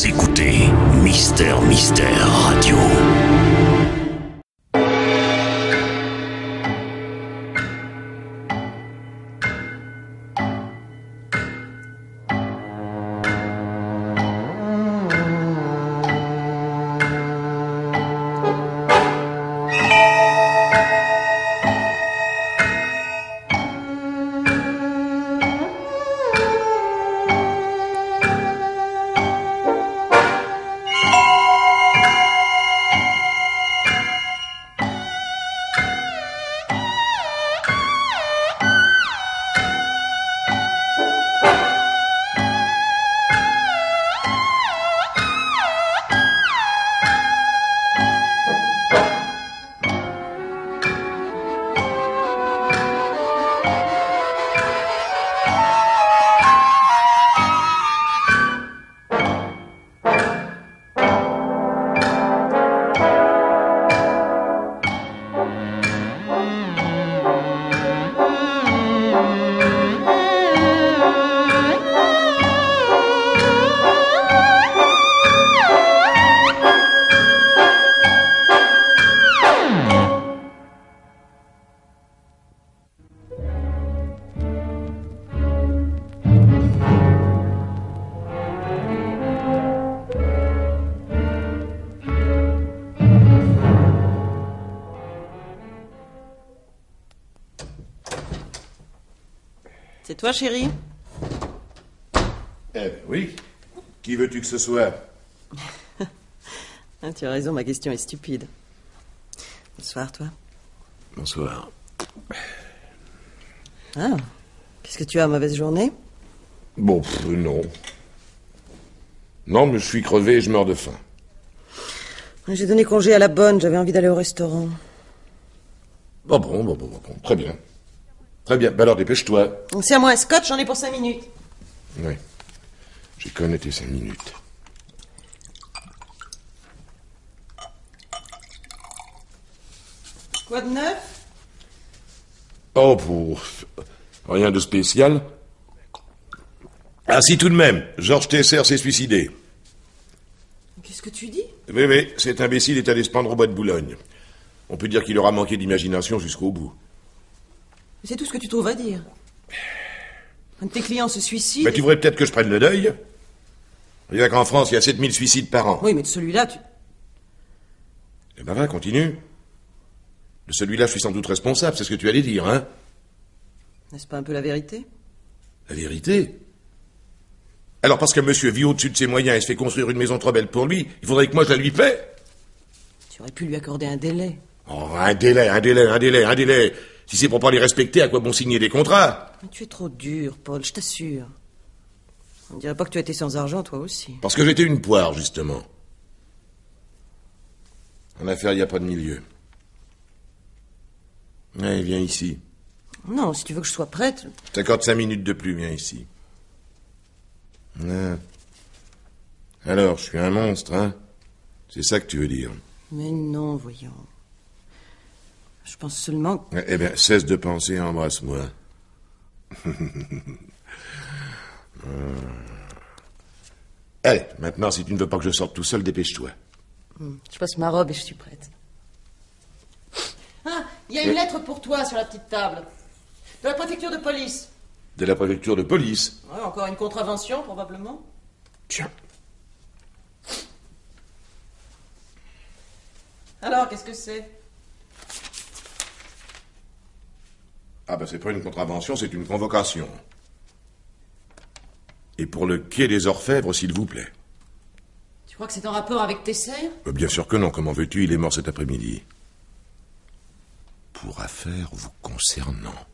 Vous écoutez Mister Radio. C'est toi, chérie? Oui. Qui veux-tu que ce soit? Ah, tu as raison, ma question est stupide. Bonsoir, toi. Bonsoir. Ah, qu'est-ce que tu as, mauvaise journée? Bon, non. Non, mais je suis crevé et je meurs de faim. J'ai donné congé à la bonne, j'avais envie d'aller au restaurant. Bon. Très bien. Très bien. Ben alors, dépêche-toi. C'est à moi un scotch, j'en ai pour 5 minutes. Oui. J'ai connu tes 5 minutes. Quoi de neuf? Oh, rien de spécial. Ah si, tout de même. Georges Tesser s'est suicidé. Qu'est-ce que tu dis? Oui, cet imbécile est allé se pendre au bois de Boulogne. On peut dire qu'il aura manqué d'imagination jusqu'au bout. C'est tout ce que tu trouves à dire. Un de tes clients se suicide... Ben, tu voudrais peut-être que je prenne le deuil. Il y a qu'en France, il y a 7000 suicides par an. Oui, mais de celui-là, tu... Eh ben va, continue. De celui-là, je suis sans doute responsable, c'est ce que tu allais dire, hein? N'est-ce pas un peu la vérité? La vérité? Alors, parce que monsieur vit au-dessus de ses moyens et se fait construire une maison trop belle pour lui, il faudrait que moi je la lui paie? Tu aurais pu lui accorder un délai. Oh, un délai. Si c'est pour pas les respecter, à quoi bon signer des contrats? Mais tu es trop dur, Paul, je t'assure. On dirait pas que tu as été sans argent, toi aussi. Parce que j'étais une poire, justement. En affaires, il n'y a pas de milieu. Allez, viens ici. Non, si tu veux que je sois prête... Je t'accorde 5 minutes de plus, viens ici. Ah. Alors, je suis un monstre, hein? C'est ça que tu veux dire? Mais non, voyons. Je pense seulement que... Eh bien, cesse de penser et embrasse-moi. Allez, maintenant, si tu ne veux pas que je sorte tout seul, dépêche-toi. Je passe ma robe et je suis prête. Ah, il y a une lettre pour toi sur la petite table. De la préfecture de police. De la préfecture de police? Ouais, encore une contravention, probablement. Tiens. Alors, qu'est-ce que c'est? Ah ben, c'est pas une contravention, c'est une convocation. Et pour le quai des Orfèvres, s'il vous plaît. Tu crois que c'est en rapport avec Tesser? Bien sûr que non, comment veux-tu, il est mort cet après-midi. Pour affaires vous concernant.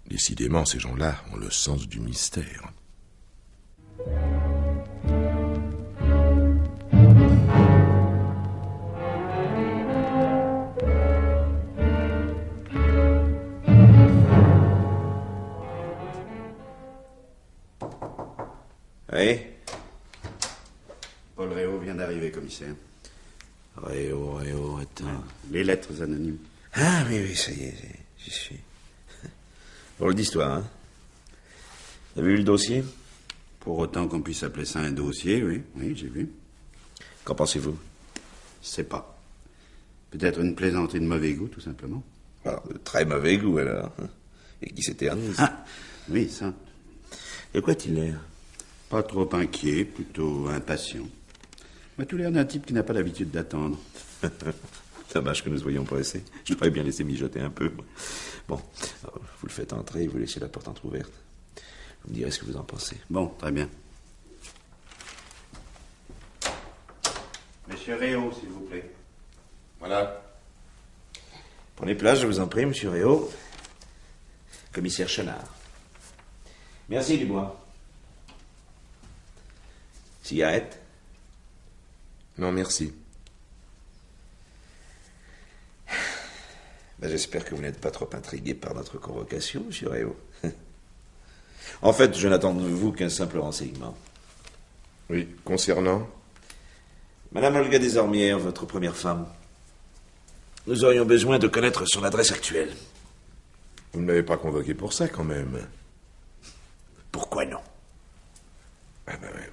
Décidément, ces gens-là ont le sens du mystère. Oui. Paul Réau vient d'arriver, commissaire. Réau, attends. Les lettres anonymes. Ah oui, ça y est, j'y suis. Drôle d'histoire, hein? T'as vu le dossier? Pour autant qu'on puisse appeler ça un dossier, oui. Oui, j'ai vu. Qu'en pensez-vous? Je sais pas. Peut-être une plaisanterie de mauvais goût, tout simplement. Alors, de très mauvais goût, alors. Et qui s'éternise. Ah, oui, ça. De quoi a-t-il l'air? Pas trop inquiet, plutôt impatient. Mais tout l'air d'un type qui n'a pas l'habitude d'attendre. Dommage que nous soyons pressés. Je devrais bien laisser mijoter un peu. Bon, alors, vous le faites entrer et vous laissez la porte entrouverte. Vous me direz ce que vous en pensez. Bon, très bien. Monsieur Réau, s'il vous plaît. Voilà. Prenez place, je vous en prie, monsieur Réau. Commissaire Chenard. Merci, Dubois. Cigarette? Non, merci. Ben, j'espère que vous n'êtes pas trop intrigué par notre convocation, monsieur Réau. En fait, je n'attends de vous qu'un simple renseignement. Oui, concernant? Madame Olga Desormières, votre première femme. Nous aurions besoin de connaître son adresse actuelle. Vous ne m'avez pas convoqué pour ça, quand même. Pourquoi non? Ah ben, ouais.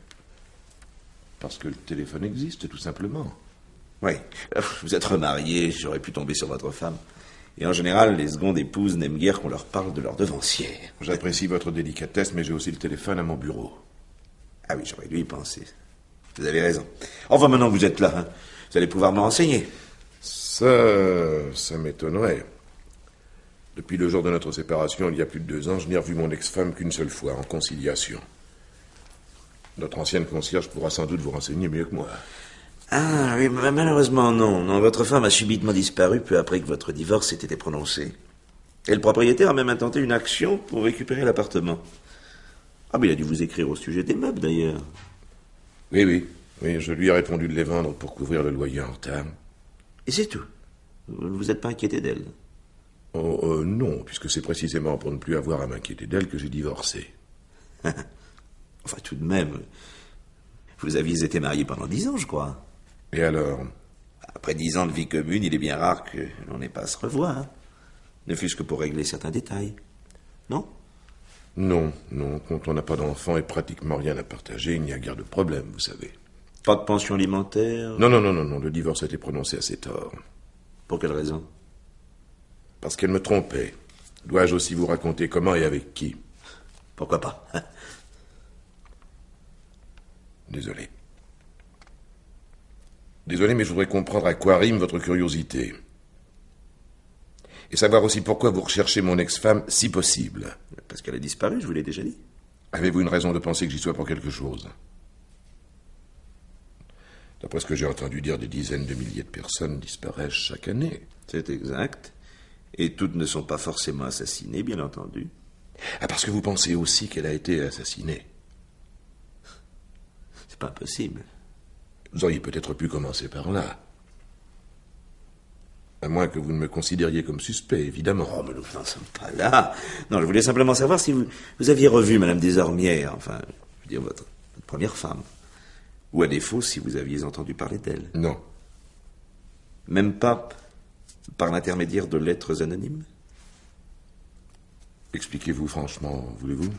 Parce que le téléphone existe, tout simplement. Oui, vous êtes remarié, j'aurais pu tomber sur votre femme. Et en général, les secondes épouses n'aiment guère qu'on leur parle de leur devancière. J'apprécie votre délicatesse, mais j'ai aussi le téléphone à mon bureau. Ah oui, j'aurais dû y penser. Vous avez raison. Enfin, maintenant que vous êtes là, hein, vous allez pouvoir me renseigner. Ça m'étonnerait. Depuis le jour de notre séparation, il y a plus de 2 ans, je n'ai revu mon ex-femme qu'une seule fois, en conciliation. Notre ancienne concierge pourra sans doute vous renseigner mieux que moi. Ah oui, malheureusement non. Non, votre femme a subitement disparu peu après que votre divorce ait été prononcé. Et le propriétaire a même intenté une action pour récupérer l'appartement. Ah, mais il a dû vous écrire au sujet des meubles, d'ailleurs. Oui, je lui ai répondu de les vendre pour couvrir le loyer en retard. Et c'est tout. Vous ne vous êtes pas inquiété d'elle? Oh, non, puisque c'est précisément pour ne plus avoir à m'inquiéter d'elle que j'ai divorcé. Enfin, tout de même, vous aviez été marié pendant 10 ans, je crois. Et alors? Après 10 ans de vie commune, il est bien rare que l'on n'ait pas à se revoir. Hein. Ne fût-ce que pour régler certains détails. Non? Non, quand on n'a pas d'enfant et pratiquement rien à partager, il n'y a guère de problème, vous savez. Pas de pension alimentaire? Non, le divorce a été prononcé à ses torts. Pour quelle raison? Parce qu'elle me trompait. Dois-je aussi vous raconter comment et avec qui? Pourquoi pas? Désolé. Désolé, mais je voudrais comprendre à quoi rime votre curiosité. Et savoir aussi pourquoi vous recherchez mon ex-femme si possible. Parce qu'elle a disparu, je vous l'ai déjà dit. Avez-vous une raison de penser que j'y sois pour quelque chose? D'après ce que j'ai entendu dire, des dizaines de milliers de personnes disparaissent chaque année. C'est exact. Et toutes ne sont pas forcément assassinées, bien entendu. Ah, parce que vous pensez aussi qu'elle a été assassinée. C'est pas impossible. Vous auriez peut-être pu commencer par là. À moins que vous ne me considériez comme suspect, évidemment. Oh, mais nous n'en sommes pas là. Non, je voulais simplement savoir si vous aviez revu Madame Desormières, enfin, je veux dire, votre première femme. Ou à défaut, si vous aviez entendu parler d'elle. Non. Même pas par l'intermédiaire de lettres anonymes? Expliquez-vous franchement, voulez-vous?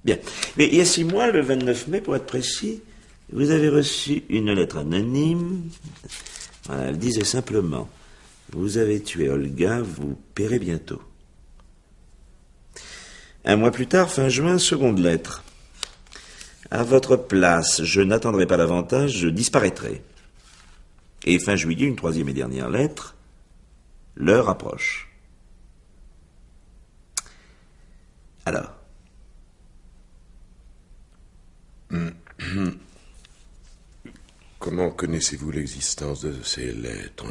Bien. Mais il y a 6 mois, le 29 mai, pour être précis, vous avez reçu une lettre anonyme. Voilà, elle disait simplement: vous avez tué Olga, vous paierez bientôt. 1 mois plus tard, fin juin, seconde lettre. À votre place, je n'attendrai pas davantage, je disparaîtrai. Et fin juillet, une 3e et dernière lettre. L'heure approche. Alors? Comment connaissez-vous l'existence de ces lettres?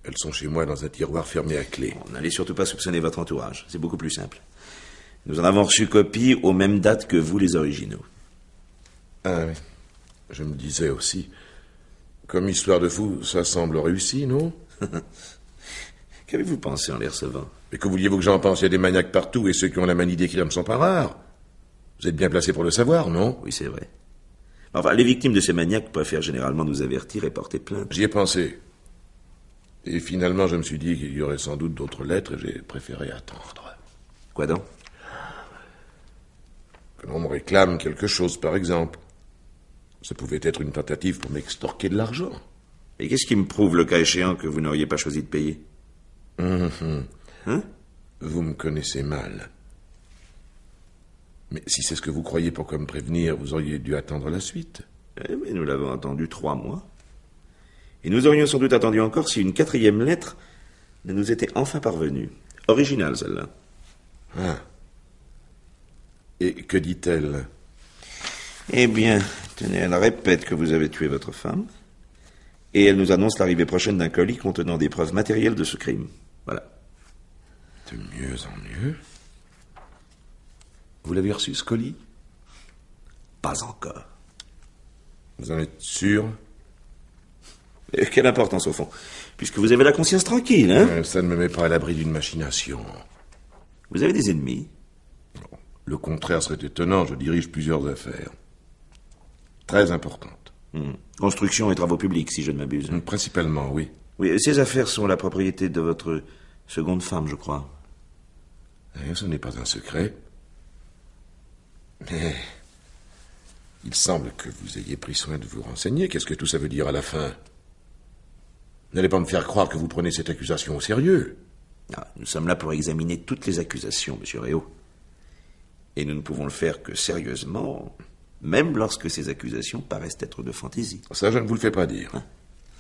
Elles sont chez moi dans un tiroir fermé à clé. On n'allait surtout pas soupçonner votre entourage. C'est beaucoup plus simple. Nous en avons reçu copie aux mêmes dates que vous, les originaux. Ah oui. Je me disais aussi. Comme histoire de fou, ça semble réussi, non? Qu'avez-vous pensé en les recevant? Mais que vouliez-vous que j'en pense? Il y a des maniaques partout et ceux qui ont la manie d'écrire ne sont pas rares. Vous êtes bien placé pour le savoir, non? Oui, c'est vrai. Enfin, les victimes de ces maniaques préfèrent généralement nous avertir et porter plainte. J'y ai pensé. Et finalement, je me suis dit qu'il y aurait sans doute d'autres lettres et j'ai préféré attendre. Quoi donc? Que l'on me réclame quelque chose, par exemple. Ça pouvait être une tentative pour m'extorquer de l'argent. Et qu'est-ce qui me prouve, le cas échéant, que vous n'auriez pas choisi de payer? Hein? Vous me connaissez mal. Mais si c'est ce que vous croyez pour me prévenir, vous auriez dû attendre la suite. Eh, mais nous l'avons attendu 3 mois. Et nous aurions sans doute attendu encore si une 4e lettre ne nous était enfin parvenue. Originale, celle-là. Ah. Et que dit-elle? Eh bien, tenez, elle répète que vous avez tué votre femme. Et elle nous annonce l'arrivée prochaine d'un colis contenant des preuves matérielles de ce crime. Voilà. De mieux en mieux. Vous l'avez reçu, ce colis? Pas encore. Vous en êtes sûr? Et quelle importance, au fond? Puisque vous avez la conscience tranquille, hein? Ça ne me met pas à l'abri d'une machination. Vous avez des ennemis? Le contraire serait étonnant, je dirige plusieurs affaires. Très importantes. Construction et travaux publics, si je ne m'abuse. Principalement, oui. Oui, ces affaires sont la propriété de votre seconde femme, je crois. Ce n'est pas un secret. Mais il semble que vous ayez pris soin de vous renseigner. Qu'est-ce que tout ça veut dire à la fin? N'allez pas me faire croire que vous prenez cette accusation au sérieux. Ah, nous sommes là pour examiner toutes les accusations, monsieur Réau. Et nous ne pouvons le faire que sérieusement, même lorsque ces accusations paraissent être de fantaisie. Ça, je ne vous le fais pas dire.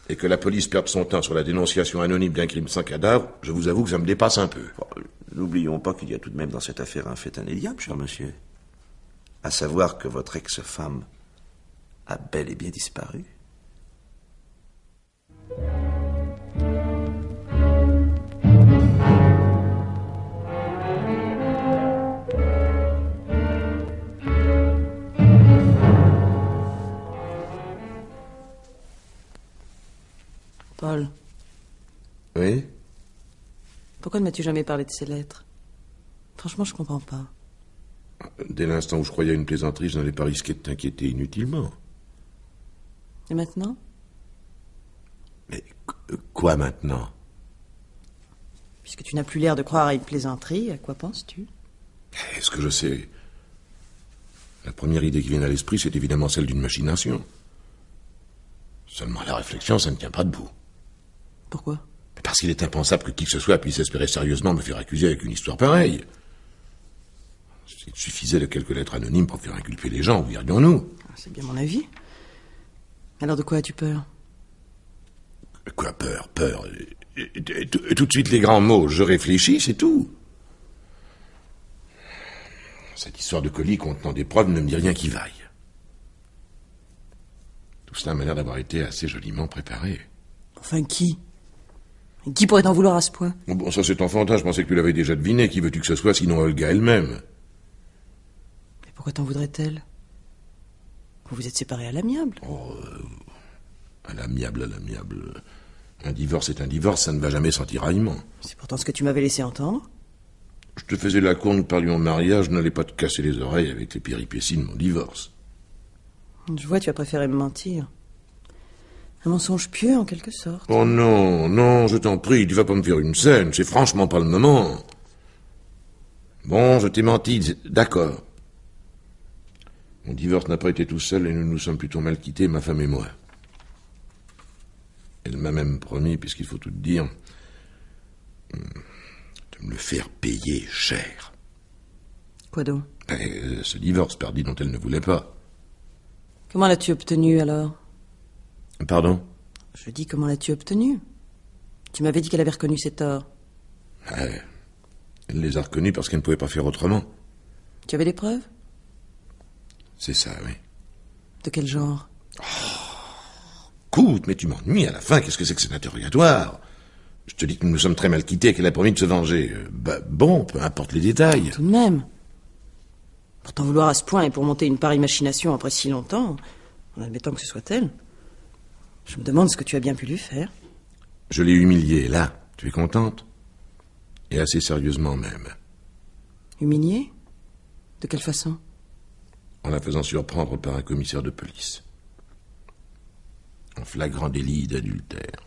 Et que la police perde son temps sur la dénonciation anonyme d'un crime sans cadavre, je vous avoue que ça me dépasse un peu. Bon, n'oublions pas qu'il y a tout de même dans cette affaire un fait inédiable, cher monsieur. À savoir que votre ex-femme a bel et bien disparu. Paul. Oui? Pourquoi ne m'as-tu jamais parlé de ces lettres? Franchement, je comprends pas. Dès l'instant où je croyais à une plaisanterie, je n'allais pas risquer de t'inquiéter inutilement. Et maintenant? Mais quoi maintenant? Puisque tu n'as plus l'air de croire à une plaisanterie, à quoi penses-tu? Est-ce que je sais? La première idée qui vient à l'esprit, c'est évidemment celle d'une machination. Seulement, la réflexion, ça ne tient pas debout. Pourquoi? Parce qu'il est impensable que qui que ce soit puisse espérer sérieusement me faire accuser avec une histoire pareille. S'il suffisait de quelques lettres anonymes pour faire inculper les gens, où irions-nous? C'est bien mon avis. Alors de quoi as-tu peur? Quoi, peur? Et tout de suite les grands mots, je réfléchis, c'est tout. Cette histoire de colis contenant des preuves ne me dit rien qui vaille. Tout cela m'a l'air d'avoir été assez joliment préparé. Enfin, qui? Et qui pourrait t'en vouloir à ce point? Bon, ça c'est enfantin, je pensais que tu l'avais déjà deviné. Qui veux-tu que ce soit, sinon Olga elle-même? Mais pourquoi t'en voudrait-elle? Vous vous êtes séparés à l'amiable. À l'amiable. Un divorce est un divorce, ça ne va jamais sans tiraillement. C'est pourtant ce que tu m'avais laissé entendre. Je te faisais la cour, nous parlions mariage, je n'allais pas te casser les oreilles avec les péripéties de mon divorce. Je vois, tu as préféré me mentir. Un mensonge pieux, en quelque sorte. Oh non, je t'en prie, tu vas pas me faire une scène, c'est franchement pas le moment. Bon, je t'ai menti, d'accord. Mon divorce n'a pas été tout seul et nous nous sommes plutôt mal quittés, ma femme et moi. Elle m'a même promis, puisqu'il faut tout te dire, de me le faire payer cher. Quoi donc? Ce divorce, pardi, dont elle ne voulait pas. Comment l'as-tu obtenu, alors? Pardon? Je dis, comment l'as-tu obtenu? Tu m'avais dit qu'elle avait reconnu ses torts. Elle les a reconnus parce qu'elle ne pouvait pas faire autrement. Tu avais des preuves? C'est ça, oui. De quel genre? Écoute, mais tu m'ennuies à la fin, qu'est-ce que c'est que cet interrogatoire? Je te dis que nous nous sommes très mal quittés et qu'elle a promis de se venger. Bon, peu importe les détails. Tout de même. Pour t'en vouloir à ce point et pour monter une pareille machination après si longtemps, en admettant que ce soit elle, je me demande ce que tu as bien pu lui faire. Je l'ai humiliée, là. Tu es contente? Et assez sérieusement même. Humiliée? De quelle façon? En la faisant surprendre par un commissaire de police. En flagrant délit d'adultère.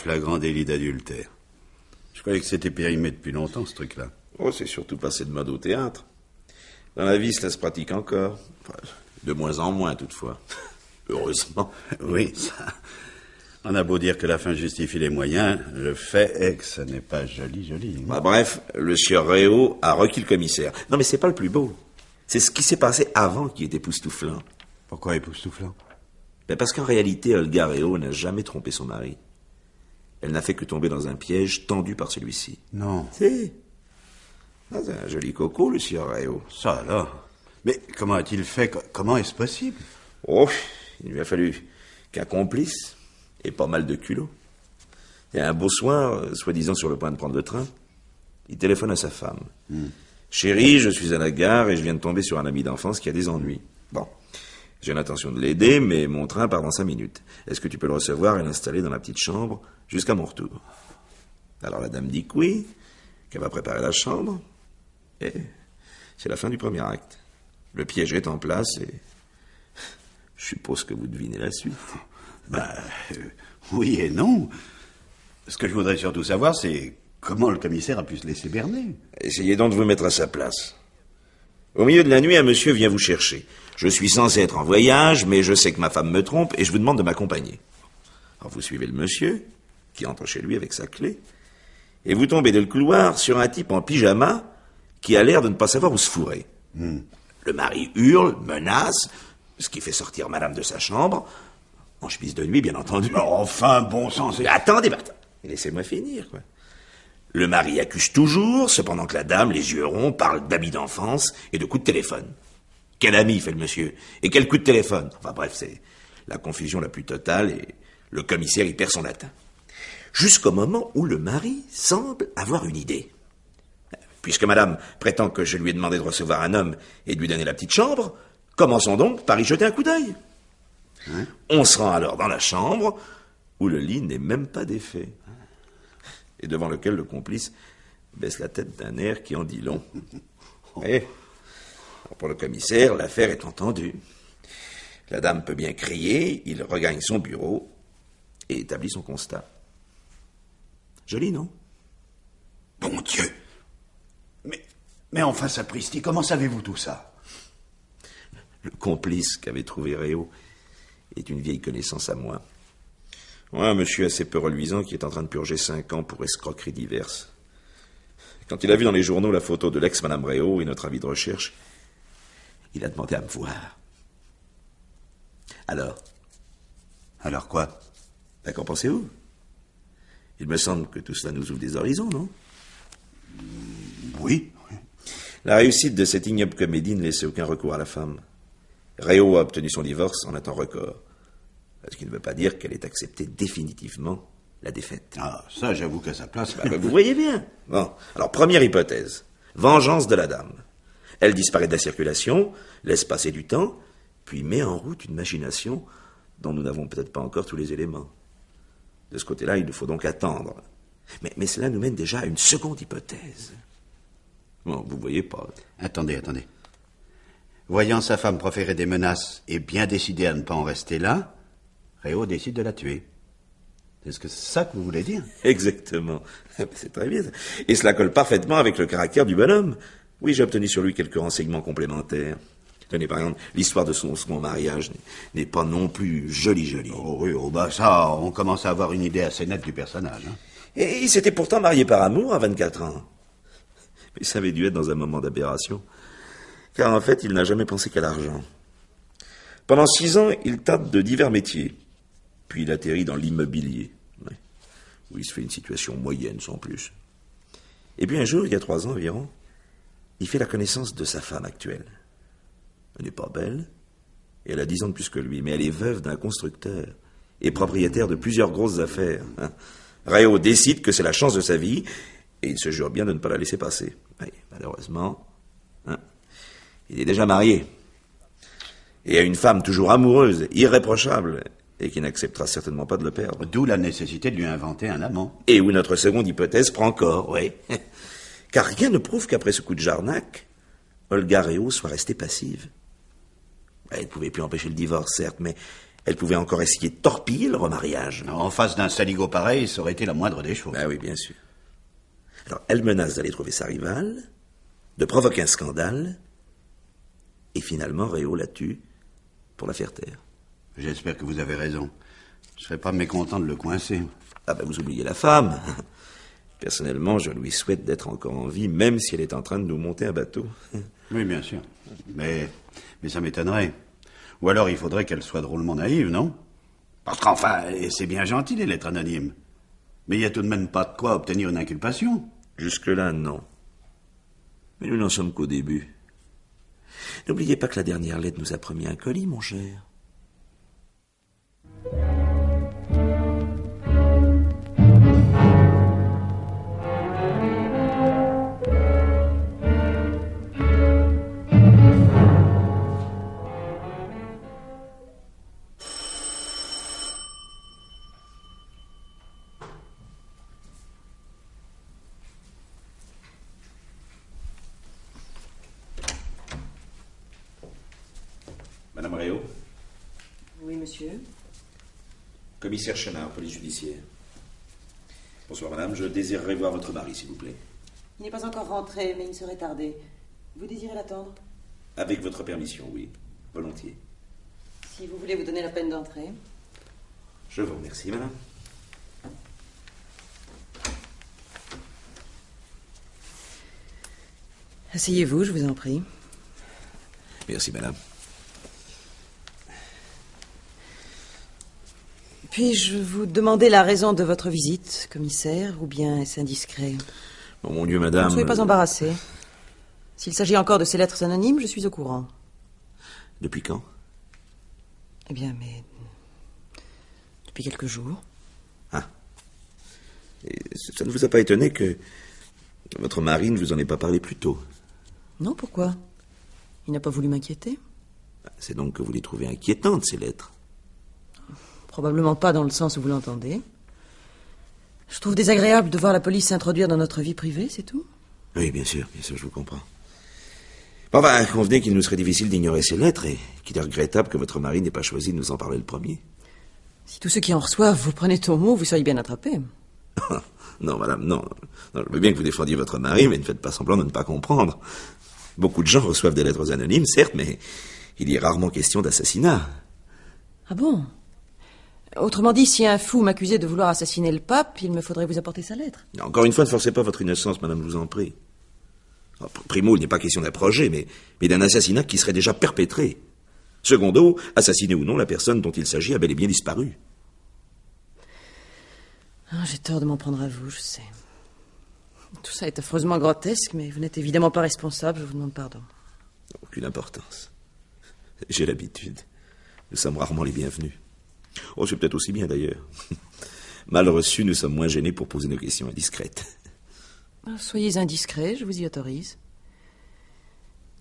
flagrant délit d'adultère. Je croyais que c'était périmé depuis longtemps, ce truc-là. Oh, c'est surtout passé de mode au théâtre. Dans la vie, cela se pratique encore. Enfin, de moins en moins, toutefois. Heureusement. Oui, ça... On a beau dire que la fin justifie les moyens, le fait est que ce n'est pas joli. Bah, bref, le sieur Réau a requis le commissaire. Non, mais c'est pas le plus beau. C'est ce qui s'est passé avant qui est époustouflant. Pourquoi époustouflant? Ben parce qu'en réalité, Olga Réau n'a jamais trompé son mari. Elle n'a fait que tomber dans un piège tendu par celui-ci. Non. Si. Ah, c'est un joli coco, le sieur Réau. Ça alors. Mais comment a-t-il fait? Comment est-ce possible? Oh, il lui a fallu qu'un complice et pas mal de culot. Et un beau soir, soi-disant sur le point de prendre le train, il téléphone à sa femme. Chérie, je suis à la gare et je viens de tomber sur un ami d'enfance qui a des ennuis. Bon, j'ai l'intention de l'aider, mais mon train part dans 5 minutes. Est-ce que tu peux le recevoir et l'installer dans la petite chambre jusqu'à mon retour? Alors la dame dit que oui, qu'elle va préparer la chambre. Et c'est la fin du premier acte. Le piège est en place et je suppose que vous devinez la suite. Oui et non. Ce que je voudrais surtout savoir, c'est comment le commissaire a pu se laisser berner. Essayez donc de vous mettre à sa place. Au milieu de la nuit, un monsieur vient vous chercher. Je suis censé être en voyage, mais je sais que ma femme me trompe et je vous demande de m'accompagner. Alors vous suivez le monsieur, qui entre chez lui avec sa clé, et vous tombez dans le couloir sur un type en pyjama qui a l'air de ne pas savoir où se fourrer. Le mari hurle, menace, ce qui fait sortir madame de sa chambre, en chemise de nuit, bien entendu. Enfin, bon sang, c'est... Attendez, laissez-moi finir, quoi. Le mari accuse toujours, cependant que la dame, les yeux ronds, parle d'habits d'enfance et de coups de téléphone. Quel ami, fait le monsieur, et quel coup de téléphone? Enfin bref, c'est la confusion la plus totale et le commissaire y perd son latin. Jusqu'au moment où le mari semble avoir une idée. Puisque madame prétend que je lui ai demandé de recevoir un homme et de lui donner la petite chambre, commençons donc par y jeter un coup d'œil. On se rend alors dans la chambre où le lit n'est même pas défait et devant lequel le complice baisse la tête d'un air qui en dit long. Et pour le commissaire, l'affaire est entendue. La dame peut bien crier, il regagne son bureau et établit son constat. Joli, non? Bon Dieu! Mais enfin, sapristi, comment savez-vous tout ça? Le complice qu'avait trouvé Réau est une vieille connaissance à moi. Un monsieur assez peu reluisant qui est en train de purger 5 ans pour escroqueries diverses. Quand il a vu dans les journaux la photo de l'ex-madame Réau et notre avis de recherche, il a demandé à me voir. Alors? Alors quoi? Qu'en pensez-vous? Il me semble que tout cela nous ouvre des horizons, non? Oui. La réussite de cette ignoble comédie ne laissait aucun recours à la femme. Réau a obtenu son divorce en un temps record. Ce qui ne veut pas dire qu'elle ait accepté définitivement la défaite. Ah, ça, j'avoue qu'à sa place... Vous voyez bien. Bon, alors première hypothèse. Vengeance de la dame. Elle disparaît de la circulation, laisse passer du temps, puis met en route une machination dont nous n'avons peut-être pas encore tous les éléments. De ce côté-là, il nous faut donc attendre. Mais cela nous mène déjà à une seconde hypothèse. Bon, vous voyez pas. Attendez. Voyant sa femme proférer des menaces et bien décidé à ne pas en rester là, Réau décide de la tuer. Est-ce que c'est ça que vous voulez dire? Exactement. C'est très bien. Et cela colle parfaitement avec le caractère du bonhomme. Oui, j'ai obtenu sur lui quelques renseignements complémentaires. Tenez, par exemple, l'histoire de son second mariage n'est pas non plus jolie. Oh oui, ça, on commence à avoir une idée assez nette du personnage. Et il s'était pourtant marié par amour à 24 ans. Mais ça avait dû être dans un moment d'aberration. Car en fait, il n'a jamais pensé qu'à l'argent. Pendant 6 ans, il tâte de divers métiers. Puis il atterrit dans l'immobilier, où il se fait une situation moyenne, sans plus. Et puis un jour, il y a 3 ans environ, il fait la connaissance de sa femme actuelle. Elle n'est pas belle, et elle a 10 ans de plus que lui, mais elle est veuve d'un constructeur et propriétaire de plusieurs grosses affaires. Réau décide que c'est la chance de sa vie, et il se jure bien de ne pas la laisser passer. Mais, malheureusement, il est déjà marié. Et a une femme toujours amoureuse, irréprochable, et qui n'acceptera certainement pas de le perdre. D'où la nécessité de lui inventer un amant. Et où notre seconde hypothèse prend corps, oui. Car rien ne prouve qu'après ce coup de Jarnac, Olga Réau soit restée passive. Elle ne pouvait plus empêcher le divorce, certes, mais Elle pouvait encore essayer de torpiller le remariage. En face d'un saligo pareil, ça aurait été la moindre des choses. Ben oui, bien sûr. Alors, elle menace d'aller trouver sa rivale, de provoquer un scandale, et finalement, Réau la tue pour la faire taire. J'espère que vous avez raison. Je serais pas mécontent de le coincer. Ah ben, vous oubliez la femme. Personnellement, je lui souhaite d'être encore en vie, même si elle est en train de nous monter un bateau. Oui, bien sûr. Mais ça m'étonnerait. Ou alors il faudrait qu'elle soit drôlement naïve, non? Parce qu'enfin, c'est bien gentil les lettres anonymes. Mais il n'y a tout de même pas de quoi obtenir une inculpation. Jusque-là, non. Mais nous n'en sommes qu'au début. N'oubliez pas que la dernière lettre nous a promis un colis, mon cher. Madame Réau. Oui, monsieur. Commissaire Chenard, police judiciaire. Bonsoir, madame. Je désirerais voir votre mari, s'il vous plaît. Il n'est pas encore rentré, mais il serait tardé. Vous désirez l'attendre? Avec votre permission, oui. Volontiers. Si vous voulez vous donner la peine d'entrer. Je vous remercie, madame. Asseyez-vous, je vous en prie. Merci, madame. Puis-je vous demander la raison de votre visite, commissaire, ou bien est-ce indiscret? Oh, mon Dieu, madame... Ne soyez pas embarrassé. S'il s'agit encore de ces lettres anonymes, je suis au courant. Depuis quand? Eh bien, mais... depuis quelques jours. Ah. Et ça ne vous a pas étonné que votre mari ne vous en ait pas parlé plus tôt? Non, pourquoi? Il n'a pas voulu m'inquiéter. C'est donc que vous les trouvez inquiétantes, ces lettres? Probablement pas dans le sens où vous l'entendez. Je trouve désagréable de voir la police s'introduire dans notre vie privée, c'est tout. Oui, bien sûr, je vous comprends. Enfin, convenez qu'il nous serait difficile d'ignorer ces lettres et qu'il est regrettable que votre mari n'ait pas choisi de nous en parler le premier. Si tous ceux qui en reçoivent vous prenez au mot, vous seriez bien attrapés. Non, madame, non. Je veux bien que vous défendiez votre mari, mais ne faites pas semblant de ne pas comprendre. Beaucoup de gens reçoivent des lettres anonymes, certes, mais il y est rarement question d'assassinat. Ah bon? Autrement dit, si un fou m'accusait de vouloir assassiner le pape, il me faudrait vous apporter sa lettre. Encore une fois, ne forcez pas votre innocence, madame, je vous en prie. Primo, il n'est pas question d'un projet, mais d'un assassinat qui serait déjà perpétré. Secondo, assassiner ou non, la personne dont il s'agit a bel et bien disparu. Ah, j'ai tort de m'en prendre à vous, je sais. Tout ça est affreusement grotesque, mais vous n'êtes évidemment pas responsable, je vous demande pardon. Aucune importance. J'ai l'habitude. Nous sommes rarement les bienvenus. Oh, c'est peut-être aussi bien d'ailleurs. Mal reçus, nous sommes moins gênés pour poser nos questions indiscrètes. Soyez indiscret, je vous y autorise.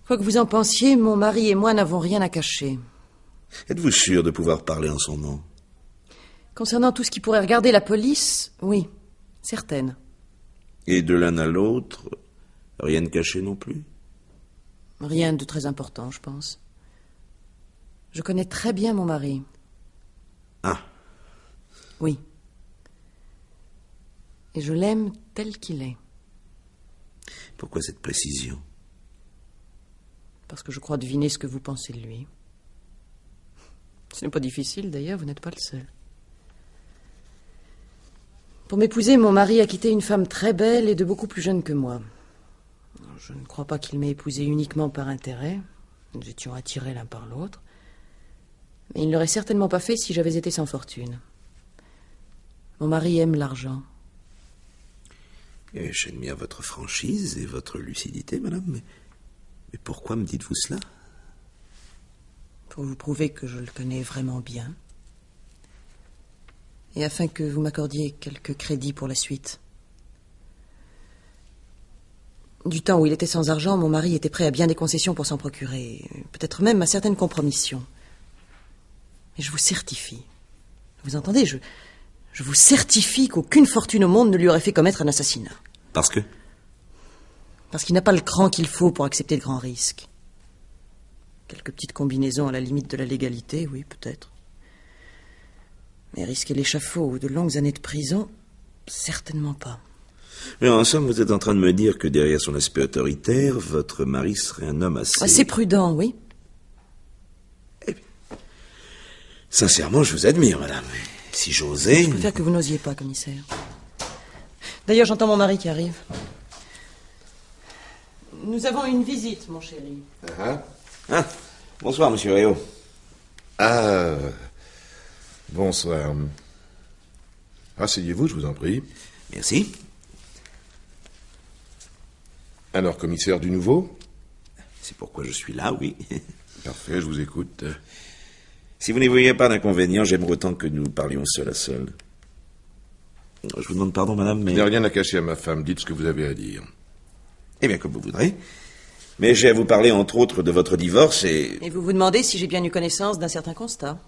Quoi que vous en pensiez, mon mari et moi n'avons rien à cacher. Êtes-vous sûr de pouvoir parler en son nom? Concernant tout ce qui pourrait regarder la police, oui, certaine. Et de l'un à l'autre, rien de caché non plus? Rien de très important, je pense. Je connais très bien mon mari. Ah. Oui. Et je l'aime tel qu'il est. Pourquoi cette précision? Parce que je crois deviner ce que vous pensez de lui. Ce n'est pas difficile, d'ailleurs, vous n'êtes pas le seul. Pour m'épouser, mon mari a quitté une femme très belle et de beaucoup plus jeune que moi. Je ne crois pas qu'il m'ait épousée uniquement par intérêt. Nous étions attirés l'un par l'autre. Mais il ne l'aurait certainement pas fait si j'avais été sans fortune. Mon mari aime l'argent. J'admire votre franchise et votre lucidité, madame, mais pourquoi me dites-vous cela? Pour vous prouver que je le connais vraiment bien. Et afin que vous m'accordiez quelques crédits pour la suite. Du temps où il était sans argent, mon mari était prêt à bien des concessions pour s'en procurer, peut-être même à certaines compromissions. Et je vous certifie, vous entendez, je vous certifie qu'aucune fortune au monde ne lui aurait fait commettre un assassinat. Parce que? Parce qu'il n'a pas le cran qu'il faut pour accepter de grands risques. Quelques petites combinaisons à la limite de la légalité, oui, peut-être. Mais risquer l'échafaud ou de longues années de prison, certainement pas. Mais en somme, vous êtes en train de me dire que derrière son aspect autoritaire, votre mari serait un homme assez... Assez prudent, oui. Sincèrement, je vous admire, madame. Si j'osais... Je préfère que vous n'osiez pas, commissaire. D'ailleurs, j'entends mon mari qui arrive. Nous avons une visite, mon chéri. Ah, bonsoir, monsieur Réau. Ah, bonsoir. Asseyez-vous, je vous en prie. Merci. Alors, commissaire du nouveau? C'est pourquoi je suis là, oui. Parfait, je vous écoute. Si vous n'y voyez pas d'inconvénient, j'aimerais autant que nous parlions seul à seul. Je vous demande pardon, madame, mais... Je n'ai rien à cacher à ma femme, dites ce que vous avez à dire. Eh bien, comme vous voudrez. Mais j'ai à vous parler, entre autres, de votre divorce et... Et vous vous demandez si j'ai bien eu connaissance d'un certain constat.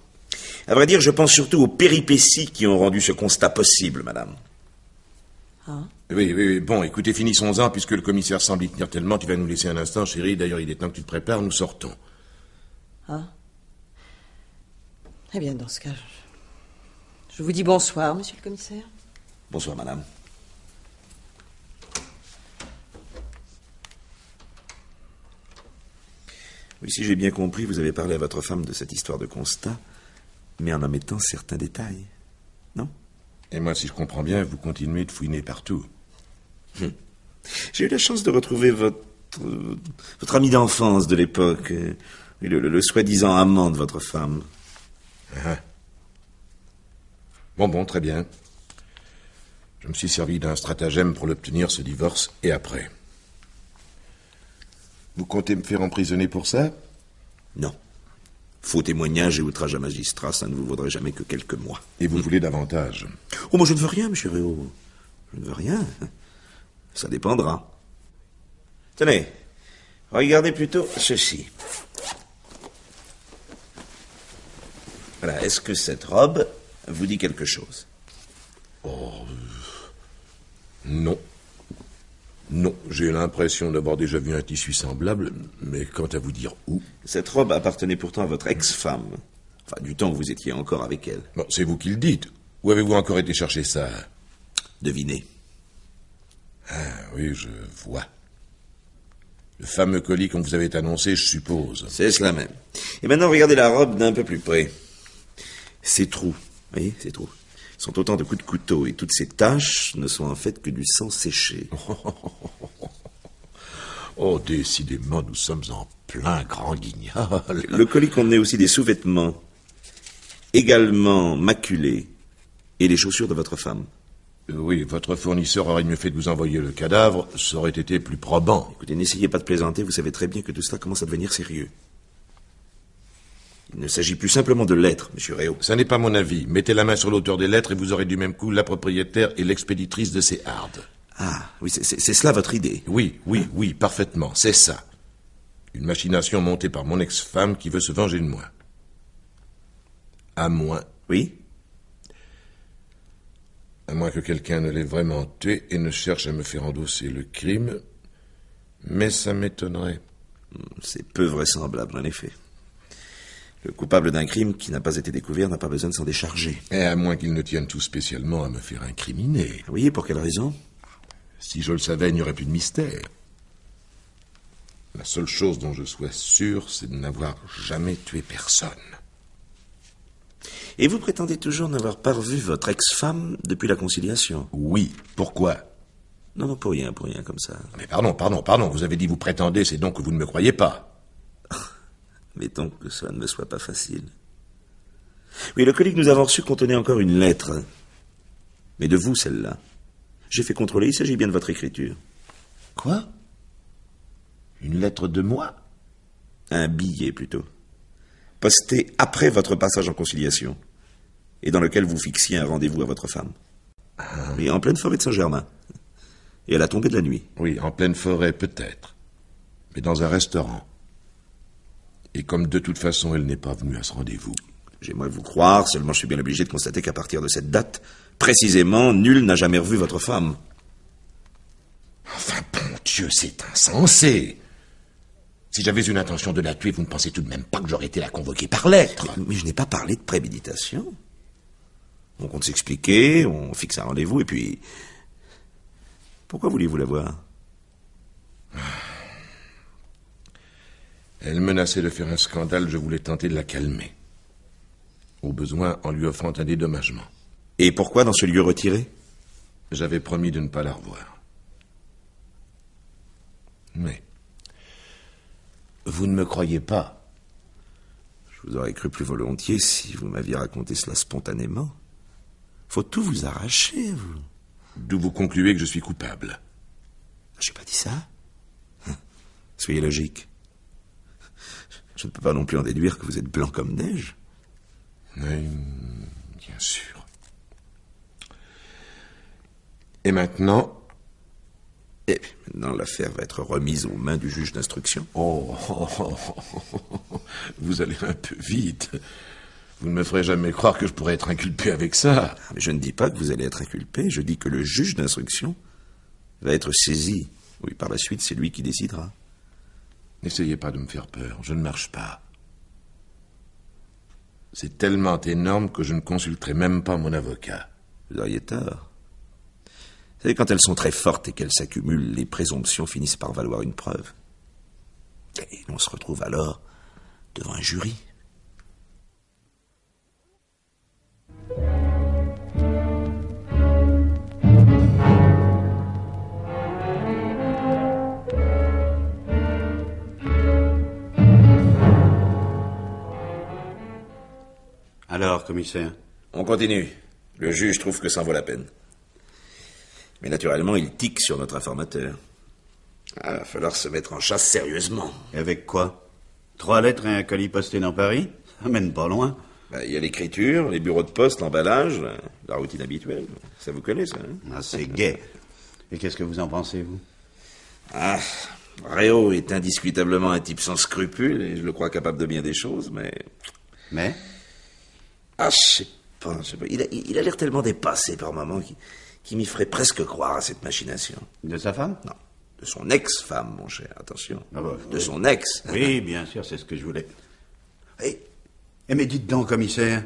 À vrai dire, je pense surtout aux péripéties qui ont rendu ce constat possible, madame. Ah. Oui. Bon, écoutez, finissons-en, puisque le commissaire semble y tenir tellement. Tu vas nous laisser un instant, chérie. D'ailleurs, il est temps que tu te prépares, nous sortons. Ah. Eh bien, dans ce cas, je vous dis bonsoir, monsieur le commissaire. Bonsoir, madame. Oui, si j'ai bien compris, vous avez parlé à votre femme de cette histoire de constat, mais en omettant certains détails, non? Et moi, si je comprends bien, vous continuez de fouiner partout. J'ai eu la chance de retrouver votre ami d'enfance de l'époque, le soi-disant amant de votre femme. Ah. Bon, très bien. Je me suis servi d'un stratagème pour l'obtenir, ce divorce, et après. Vous comptez me faire emprisonner pour ça? Non. Faux témoignage et outrage à magistrat, ça ne vous vaudrait jamais que quelques mois. Et vous voulez davantage? Oh, moi je ne veux rien, monsieur Réau. Je ne veux rien. Ça dépendra. Tenez, regardez plutôt ceci. Voilà, est-ce que cette robe vous dit quelque chose? Non. Non, j'ai l'impression d'avoir déjà vu un tissu semblable, mais quant à vous dire où... Cette robe appartenait pourtant à votre ex-femme. Enfin, du temps où vous étiez encore avec elle. Bon, c'est vous qui le dites. Où avez-vous encore été chercher ça? Devinez. Ah, oui, je vois. Le fameux colis qu'on vous avait annoncé, je suppose. C'est cela même. Et maintenant, regardez la robe d'un peu plus près. Ces trous, vous voyez, ces trous, sont autant de coups de couteau, et toutes ces taches ne sont en fait que du sang séché. Oh, décidément, nous sommes en plein grand guignol. Le colis contenait aussi des sous-vêtements, également maculés, et les chaussures de votre femme. Oui, votre fournisseur aurait mieux fait de vous envoyer le cadavre, ça aurait été plus probant. Écoutez, n'essayez pas de plaisanter, vous savez très bien que tout cela commence à devenir sérieux. Il ne s'agit plus simplement de lettres, monsieur Réau. Ça n'est pas mon avis. Mettez la main sur l'auteur des lettres et vous aurez du même coup la propriétaire et l'expéditrice de ces hardes. Ah, oui, c'est cela votre idée. Oui, parfaitement, c'est ça. Une machination montée par mon ex-femme qui veut se venger de moi. À moins... Oui? À moins que quelqu'un ne l'ait vraiment tué et ne cherche à me faire endosser le crime. Mais ça m'étonnerait. C'est peu vraisemblable, en effet. Le coupable d'un crime qui n'a pas été découvert n'a pas besoin de s'en décharger. Et à moins qu'il ne tienne tout spécialement à me faire incriminer. Oui, pour quelle raison? Si je le savais, il n'y aurait plus de mystère. La seule chose dont je sois sûr, c'est de n'avoir jamais tué personne. Et vous prétendez toujours n'avoir pas revu votre ex-femme depuis la conciliation? Oui, pourquoi? Non, pour rien comme ça. Mais pardon, vous avez dit vous prétendez, c'est donc que vous ne me croyez pas. Mettons que cela ne me soit pas facile. Oui, le colis que nous avons reçu contenait encore une lettre. Mais de vous, celle-là. J'ai fait contrôler, il s'agit bien de votre écriture. Quoi? Une lettre de moi? Un billet, plutôt. Posté après votre passage en conciliation. Et dans lequel vous fixiez un rendez-vous à votre femme. Oui, en pleine forêt de Saint-Germain. Et à la tombée de la nuit. Oui, en pleine forêt, peut-être. Mais dans un restaurant. Et comme de toute façon, elle n'est pas venue à ce rendez-vous. J'aimerais vous croire, seulement je suis bien obligé de constater qu'à partir de cette date, précisément, nul n'a jamais revu votre femme. Enfin, bon Dieu, c'est insensé. Si j'avais une intention de la tuer, vous ne pensez tout de même pas que j'aurais été la convoquer par lettre? Mais je n'ai pas parlé de préméditation. On compte s'expliquer, on fixe un rendez-vous, et puis... Pourquoi voulez-vous la voir? Elle menaçait de faire un scandale, je voulais tenter de la calmer. Au besoin, en lui offrant un dédommagement. Et pourquoi dans ce lieu retiré? J'avais promis de ne pas la revoir. Mais... vous ne me croyez pas? Je vous aurais cru plus volontiers si vous m'aviez raconté cela spontanément. Faut tout vous arracher, vous. D'où vous concluez que je suis coupable? J'ai pas dit ça. Soyez logique. Je ne peux pas non plus en déduire que vous êtes blanc comme neige. Oui, bien sûr. Et maintenant? Et puis maintenant, l'affaire va être remise aux mains du juge d'instruction. Oh, vous allez un peu vite. Vous ne me ferez jamais croire que je pourrais être inculpé avec ça. Mais je ne dis pas que vous allez être inculpé, je dis que le juge d'instruction va être saisi. Oui, par la suite, c'est lui qui décidera. N'essayez pas de me faire peur, je ne marche pas. C'est tellement énorme que je ne consulterai même pas mon avocat. Vous auriez tort. Vous savez, quand elles sont très fortes et qu'elles s'accumulent, les présomptions finissent par valoir une preuve. Et on se retrouve alors devant un jury. Alors, commissaire? On continue. Le juge trouve que ça en vaut la peine. Mais naturellement, il tique sur notre informateur. Ah, il va falloir se mettre en chasse sérieusement. Et avec quoi? 3 lettres et un colis posté dans Paris? Ça mène pas loin. Il y a l'écriture, les bureaux de poste, l'emballage, la routine habituelle. Ça vous connaît, ça, hein? Ah, c'est gai. Et qu'est-ce que vous en pensez, vous? Ah, Réau est indiscutablement un type sans scrupules, et je le crois capable de bien des choses, mais... Mais? Ah, je sais pas. Il a l'air tellement dépassé par moments qui m'y ferait presque croire à cette machination. De sa femme? Non, de son ex-femme, mon cher, attention. Ah bah, de oui. son ex. Oui, bien sûr, c'est ce que je voulais. Mais dites donc, commissaire,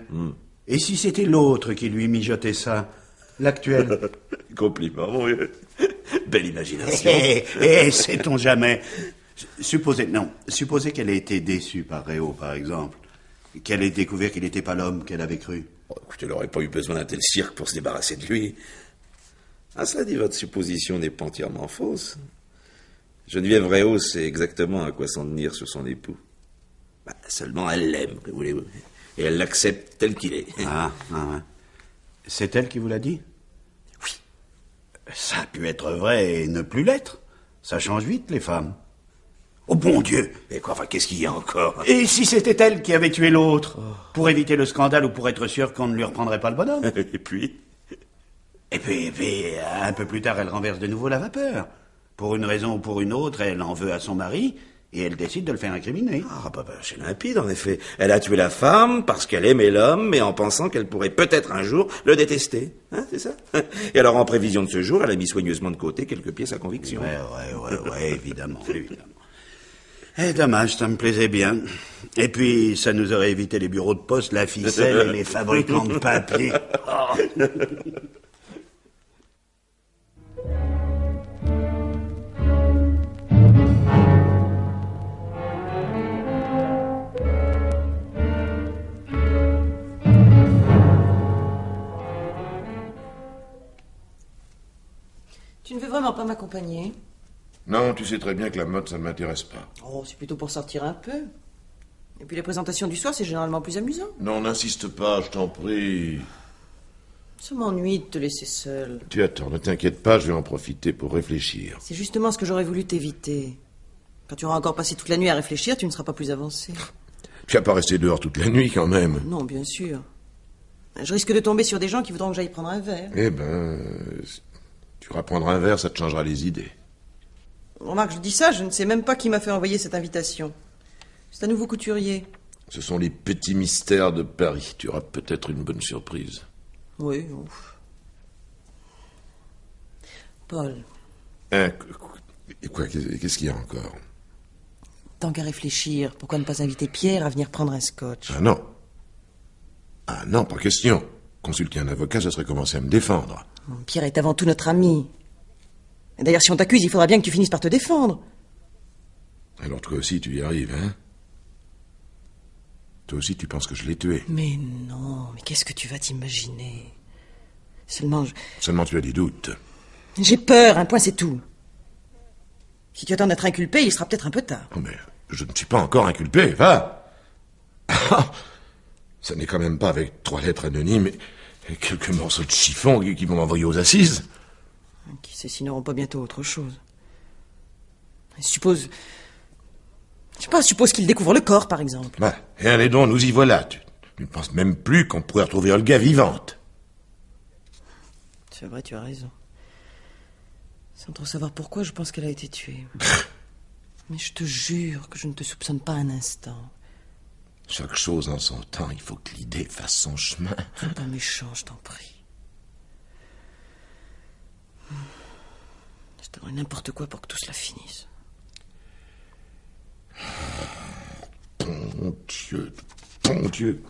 et si c'était l'autre qui lui mijotait ça, l'actuel? Compliment, mon vieux. Belle imagination. Sait-on jamais? Supposez qu'elle ait été déçue par Réau, par exemple. Qu'elle ait découvert qu'il n'était pas l'homme qu'elle avait cru. Oh, écoutez, elle n'aurait pas eu besoin d'un tel cirque pour se débarrasser de lui. Ah, cela dit, votre supposition n'est pas entièrement fausse. Geneviève Réau sait exactement à quoi s'en tenir sur son époux. Seulement, elle l'aime, que voulez-vous. Et elle l'accepte tel qu'il est. Ouais. C'est elle qui vous l'a dit? Oui. Ça a pu être vrai et ne plus l'être. Ça change vite, les femmes. Oh bon Dieu! Mais quoi, enfin, qu'est-ce qu'il y a encore? Et si c'était elle qui avait tué l'autre? Pour éviter le scandale ou pour être sûr qu'on ne lui reprendrait pas le bonhomme? Et puis, un peu plus tard, elle renverse de nouveau la vapeur. Pour une raison ou pour une autre, elle en veut à son mari et elle décide de le faire incriminer. c'est limpide, en effet. Elle a tué la femme parce qu'elle aimait l'homme, mais en pensant qu'elle pourrait peut-être un jour le détester. Hein, c'est ça? Et alors, en prévision de ce jour, elle a mis soigneusement de côté quelques pièces à conviction. Ouais, évidemment. Dommage, ça me plaisait bien. Et puis, ça nous aurait évité les bureaux de poste, la ficelle et les fabricants de papier. Oh. Tu ne veux vraiment pas m'accompagner? Non, tu sais très bien que la mode, ça ne m'intéresse pas. Oh, c'est plutôt pour sortir un peu. Et puis les présentations du soir, c'est généralement plus amusant. Non, n'insiste pas, je t'en prie. Ça m'ennuie de te laisser seule. Tu as tort, ne t'inquiète pas, je vais en profiter pour réfléchir. C'est justement ce que j'aurais voulu t'éviter. Quand tu auras encore passé toute la nuit à réfléchir, tu ne seras pas plus avancé. Tu vas pas rester dehors toute la nuit, quand même. Non, bien sûr. Je risque de tomber sur des gens qui voudront que j'aille prendre un verre. Eh ben, tu iras prendre un verre, ça te changera les idées. Remarque, je dis ça, je ne sais même pas qui m'a fait envoyer cette invitation. C'est un nouveau couturier. Ce sont les petits mystères de Paris. Tu auras peut-être une bonne surprise. Oui, ouf. Paul. Quoi, qu'est-ce qu'il y a encore? Tant qu'à réfléchir, pourquoi ne pas inviter Pierre à venir prendre un scotch? Ah non, pas question. Consulter un avocat, ça serait commencer à me défendre. Pierre est avant tout notre ami. Et d'ailleurs, si on t'accuse, il faudra bien que tu finisses par te défendre. Alors toi aussi, tu y arrives, hein? Toi aussi, tu penses que je l'ai tué. Mais non, mais qu'est-ce que tu vas t'imaginer? Seulement, Seulement tu as des doutes. j'ai peur, un point c'est tout. Si tu attends d'être inculpé, il sera peut-être un peu tard. Oh, mais je ne suis pas encore inculpé, va! Ça n'est quand même pas avec 3 lettres anonymes et quelques morceaux de chiffon qui vont m'envoyer aux assises. Qui sait s'ils n'auront pas bientôt autre chose. Suppose... Je sais pas, suppose qu'ils découvrent le corps, par exemple. Bah, et allez donc, nous y voilà. Tu ne penses même plus qu'on pourrait retrouver Olga vivante. C'est vrai, tu as raison. Sans trop savoir pourquoi, je pense qu'elle a été tuée. Mais je te jure que je ne te soupçonne pas un instant. Chaque chose en son temps, il faut que l'idée fasse son chemin. Sois pas méchant, je t'en prie. Je te donnerai n'importe quoi pour que tout cela finisse. Bon Dieu, bon Dieu.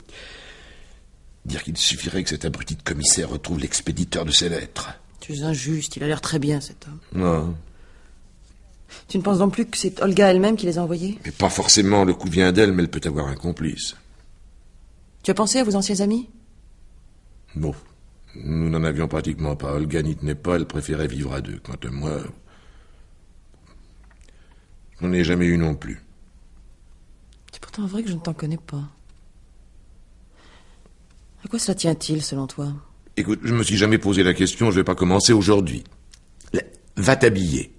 Dire qu'il suffirait que cet abruti de commissaire retrouve l'expéditeur de ces lettres. Tu es injuste, il a l'air très bien, cet homme. Non, Tu ne penses donc plus que c'est Olga elle-même qui les a envoyés? mais pas forcément, le coup vient d'elle, mais elle peut avoir un complice. Tu as pensé à vos anciens amis? Bon, nous n'en avions pratiquement pas. Olga n'y tenait pas, elle préférait vivre à 2. Quant à moi, je n'en ai jamais eu non plus. C'est pourtant vrai que je ne t'en connais pas. À quoi cela tient-il, selon toi? Écoute, je me suis jamais posé la question, je vais pas commencer aujourd'hui. Va t'habiller.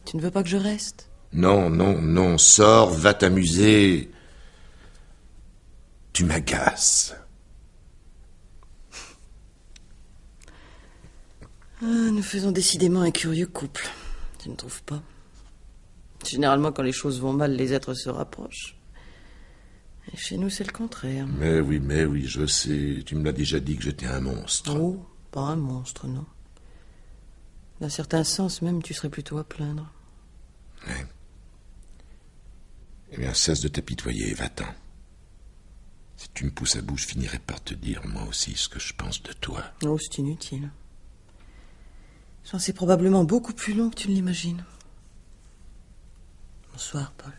Tu ne veux pas que je reste? Non, non, non, sors, va t'amuser. Tu m'agaces. Ah, nous faisons décidément un curieux couple. Tu ne trouves pas? Généralement, quand les choses vont mal, les êtres se rapprochent. Et chez nous, c'est le contraire. Mais oui, je sais. Tu me l'as déjà dit que j'étais un monstre. Oh, pas un monstre, non. D'un certain sens, même, tu serais plutôt à plaindre. Ouais. Eh bien, cesse de t'apitoyer, va-t'en. Si tu me pousses à bout, je finirai par te dire, moi aussi, ce que je pense de toi. Oh, c'est inutile. J'en sais probablement beaucoup plus long que tu ne l'imagines. Bonsoir, Paul.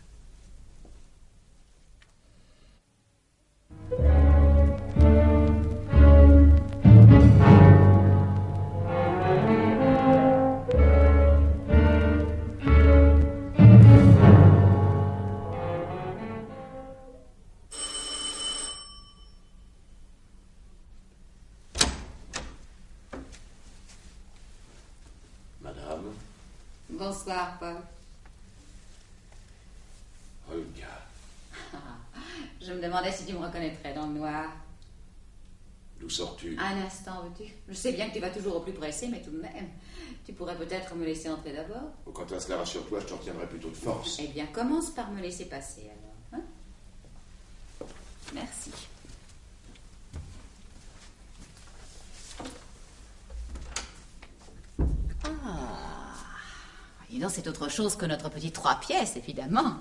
Madame, Bonsoir, Paul. Olga. Je me demandais si tu me reconnaîtrais dans le noir. D'où sors-tu? Un instant, veux-tu? Je sais bien que tu vas toujours au plus pressé, mais tout de même, tu pourrais peut-être me laisser entrer d'abord. Quant à cela, rassure-toi, je t'en retiendrai plutôt de force. Eh bien, commence par me laisser passer, alors. Hein? Merci. Ah, dis donc, c'est autre chose que notre petit 3 pièces, évidemment.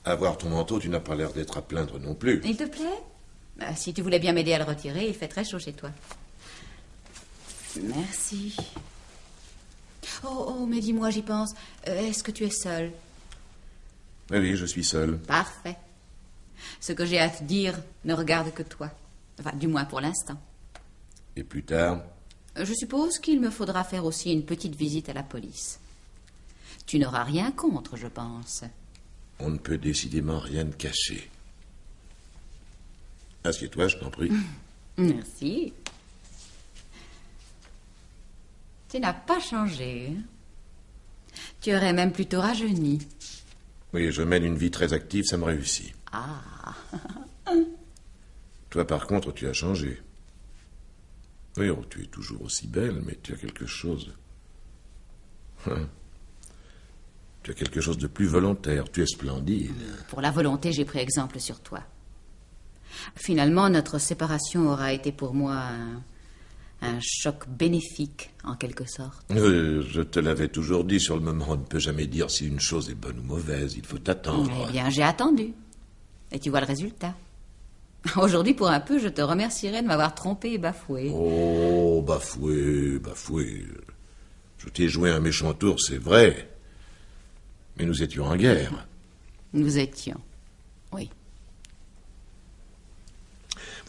À voir ton manteau, tu n'as pas l'air d'être à plaindre non plus. Il te plaît? Si tu voulais bien m'aider à le retirer, il fait très chaud chez toi. Merci. Oh, mais dis-moi, j'y pense. Est-ce que tu es seul? Oui, je suis seul. Parfait. Ce que j'ai à te dire ne regarde que toi. Enfin, du moins pour l'instant. Et plus tard? Je suppose qu'il me faudra faire aussi une petite visite à la police. Tu n'auras rien contre, je pense. On ne peut décidément rien te cacher. Assieds-toi, je t'en prie. Merci. Tu n'as pas changé. Hein? Tu aurais même plutôt rajeuni. Oui, je mène une vie très active, ça me réussit. Ah. Toi, par contre, tu as changé. Oui, oh, tu es toujours aussi belle, mais tu as quelque chose... Tu as quelque chose de plus volontaire. Tu es splendide. Pour la volonté, j'ai pris exemple sur toi. Finalement, notre séparation aura été pour moi un choc bénéfique, en quelque sorte. Je te l'avais toujours dit, sur le moment, on ne peut jamais dire si une chose est bonne ou mauvaise. Il faut attendre. Eh bien, j'ai attendu. Et tu vois le résultat. Aujourd'hui, pour un peu, je te remercierai de m'avoir trompé et bafoué. Oh, bafoué. Je t'ai joué un méchant tour, c'est vrai. Mais nous étions en guerre. Nous étions. Oui.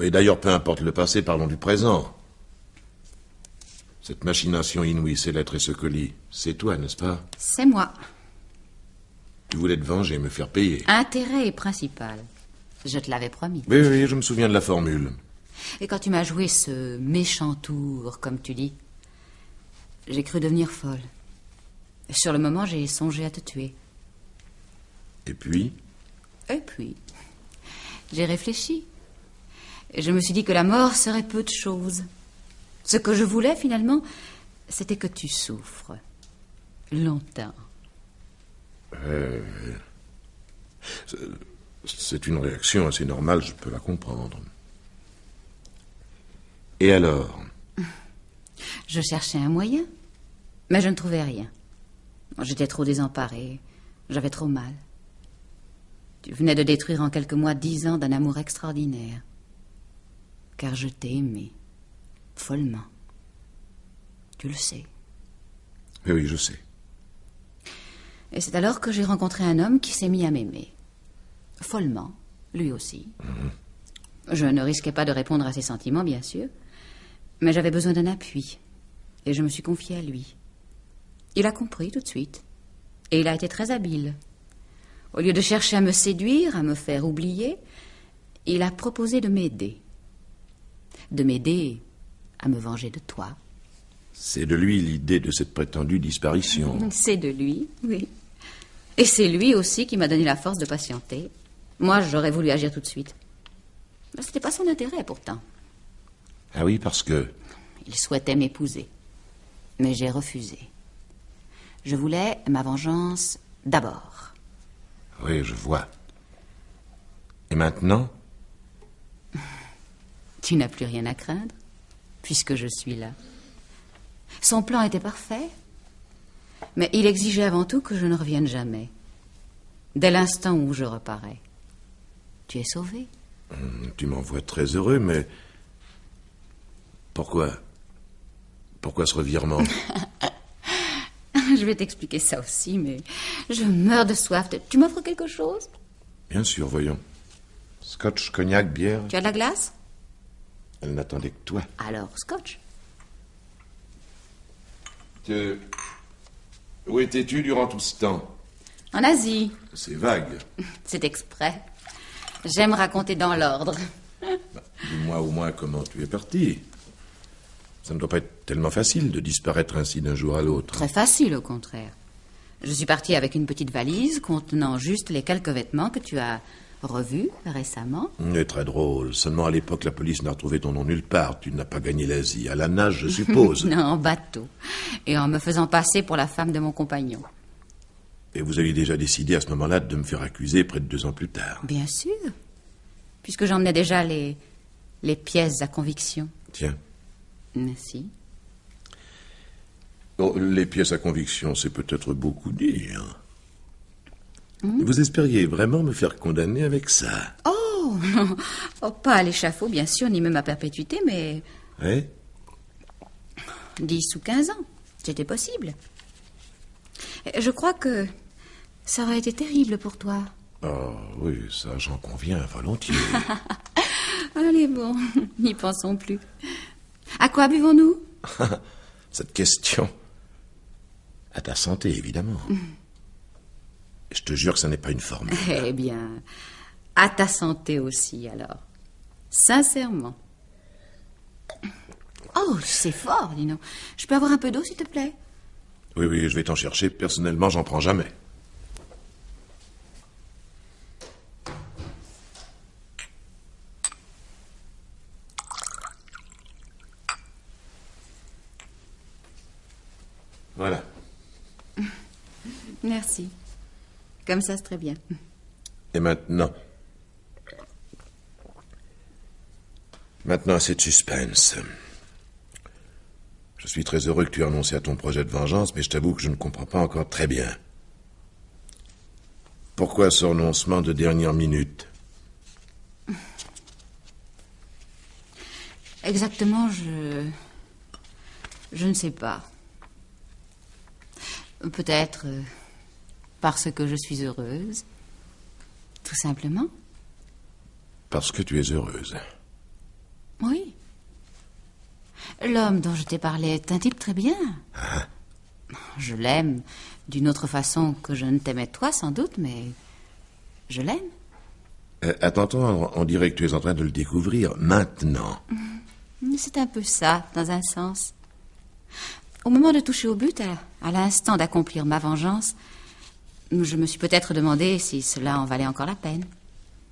Et d'ailleurs, peu importe le passé, parlons du présent. Cette machination inouïe, ces lettres et ce colis, c'est toi, n'est-ce pas? C'est moi. Tu voulais te venger, me faire payer. Intérêt est principal. Je te l'avais promis. Oui, je me souviens de la formule. Et quand tu m'as joué ce méchant tour, comme tu dis, j'ai cru devenir folle. Et sur le moment, j'ai songé à te tuer. Et puis? J'ai réfléchi. Et je me suis dit que la mort serait peu de choses. Ce que je voulais, finalement, c'était que tu souffres. Longtemps. C'est une réaction assez normale, je peux la comprendre. Et alors? Je cherchais un moyen, mais je ne trouvais rien. J'étais trop désemparée, j'avais trop mal. Tu venais de détruire en quelques mois 10 ans d'un amour extraordinaire. Car je t'ai aimé, follement. Tu le sais. Oui, je sais. Et c'est alors que j'ai rencontré un homme qui s'est mis à m'aimer. Follement, lui aussi. Je ne risquais pas de répondre à ses sentiments, bien sûr, mais j'avais besoin d'un appui, et je me suis confiée à lui. Il a compris tout de suite, et il a été très habile. Au lieu de chercher à me séduire, à me faire oublier, il a proposé de m'aider. De m'aider à me venger de toi. C'est de lui l'idée de cette prétendue disparition. C'est de lui, oui. Et c'est lui aussi qui m'a donné la force de patienter. Moi, j'aurais voulu agir tout de suite. Mais c'était pas son intérêt, pourtant. Ah oui, parce que... Il souhaitait m'épouser. Mais j'ai refusé. Je voulais ma vengeance d'abord. Oui, je vois. Et maintenant? Tu n'as plus rien à craindre, puisque je suis là. Son plan était parfait, mais il exigeait avant tout que je ne revienne jamais. Dès l'instant où je reparais. Tu es sauvé. Tu m'en vois très heureux, mais... Pourquoi ce revirement? Je vais t'expliquer ça aussi, mais je meurs de soif. Tu m'offres quelque chose? Bien sûr, voyons. Scotch, cognac, bière... Tu as de la glace? Elle n'attendait que toi. Alors, scotch. Où étais-tu durant tout ce temps? En Asie. C'est vague. C'est exprès. J'aime raconter dans l'ordre. Dis-moi au moins comment tu es parti. Ça ne doit pas être tellement facile de disparaître ainsi d'un jour à l'autre. Très facile, au contraire. Je suis partie avec une petite valise contenant juste les quelques vêtements que tu as revus récemment. C'est très drôle. Seulement, à l'époque, la police n'a retrouvé ton nom nulle part. Tu n'as pas gagné l'Asie. À la nage, je suppose. Non, en bateau. Et en me faisant passer pour la femme de mon compagnon. Et vous aviez déjà décidé à ce moment-là de me faire accuser près de 2 ans plus tard. Bien sûr. Puisque j'emmenais déjà les pièces à conviction. Tiens. Merci. Oh, les pièces à conviction, c'est peut-être beaucoup dire. Vous espériez vraiment me faire condamner avec ça? Oh, non. Oh, pas à l'échafaud, bien sûr, ni même à perpétuité, mais... Oui? 10 ou 15 ans. C'était possible. Je crois que ça aurait été terrible pour toi. Oh, oui, ça, j'en conviens volontiers. Allez, bon, n'y pensons plus. À quoi buvons-nous? Cette question. À ta santé, évidemment. Je te jure que ce n'est pas une formule. Eh bien, à ta santé aussi, alors. Sincèrement. Oh, c'est fort, dis donc. Je peux avoir un peu d'eau, s'il te plaît? Oui, je vais t'en chercher. Personnellement, j'en prends jamais. Voilà. Merci. Comme ça, c'est très bien. Et maintenant? Maintenant, assez de suspense. Je suis très heureux que tu aies renoncé à ton projet de vengeance, mais je t'avoue que je ne comprends pas encore très bien. Pourquoi ce renoncement de dernière minute? Exactement, je ne sais pas. Peut-être parce que je suis heureuse. Tout simplement. Parce que tu es heureuse. Oui. L'homme dont je t'ai parlé est un type très bien. Hein? Je l'aime d'une autre façon que je ne t'aimais toi, sans doute, mais je l'aime. À t'entendre, on dirait que tu es en train de le découvrir maintenant. C'est un peu ça, dans un sens. Au moment de toucher au but, à l'instant d'accomplir ma vengeance, je me suis peut-être demandé si cela en valait encore la peine.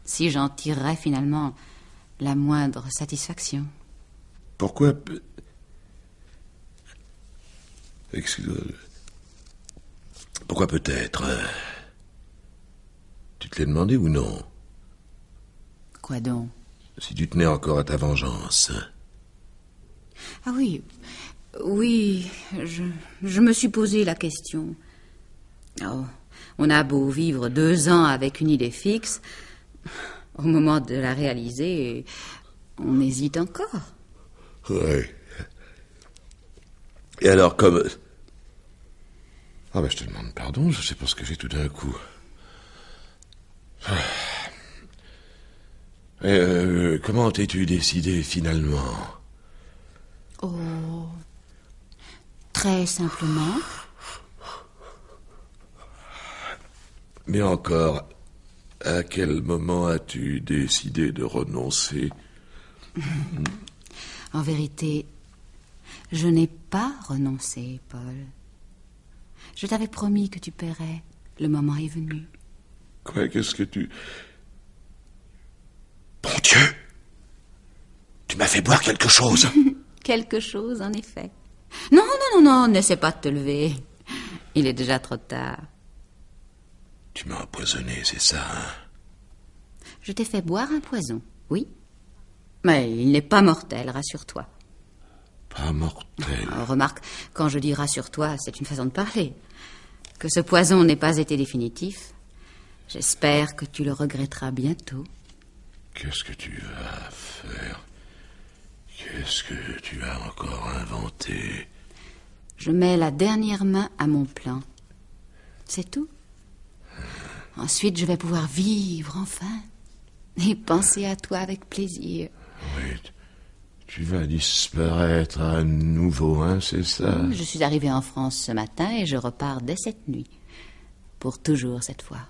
Si j'en tirerais finalement la moindre satisfaction. Pourquoi... Excuse-moi. Pourquoi peut-être Tu te l'as demandé ou non? Quoi donc? Si tu tenais encore à ta vengeance. Ah oui, oui, je me suis posé la question. Oh, on a beau vivre 2 ans avec une idée fixe, au moment de la réaliser, on hésite encore. Oui. Et alors, comme... Ah ben, je te demande pardon, je sais pas ce que j'ai tout d'un coup. Comment t'es-tu décidé finalement? Oh, très simplement. Mais encore, à quel moment as-tu décidé de renoncer? En vérité, je n'ai pas renoncé, Paul. Je t'avais promis que tu paierais. Le moment est venu. Quoi, qu'est-ce que tu... Bon Dieu! Tu m'as fait boire quelque chose! Quelque chose, en effet. Non, non, non, non, n'essaie pas de te lever. Il est déjà trop tard. Tu m'as empoisonné, c'est ça, hein? Je t'ai fait boire un poison, oui. Mais il n'est pas mortel, rassure-toi. Pas mortel. Remarque, quand je dis rassure-toi, c'est une façon de parler. Que ce poison n'ait pas été définitif. J'espère que tu le regretteras bientôt. Qu'est-ce que tu vas faire? Qu'est-ce que tu as encore inventé? Je mets la dernière main à mon plan. C'est tout. Ensuite, je vais pouvoir vivre enfin et penser à toi avec plaisir. Oui, tu vas disparaître à nouveau, hein, c'est ça? Je suis arrivée en France ce matin et je repars dès cette nuit. Pour toujours cette fois.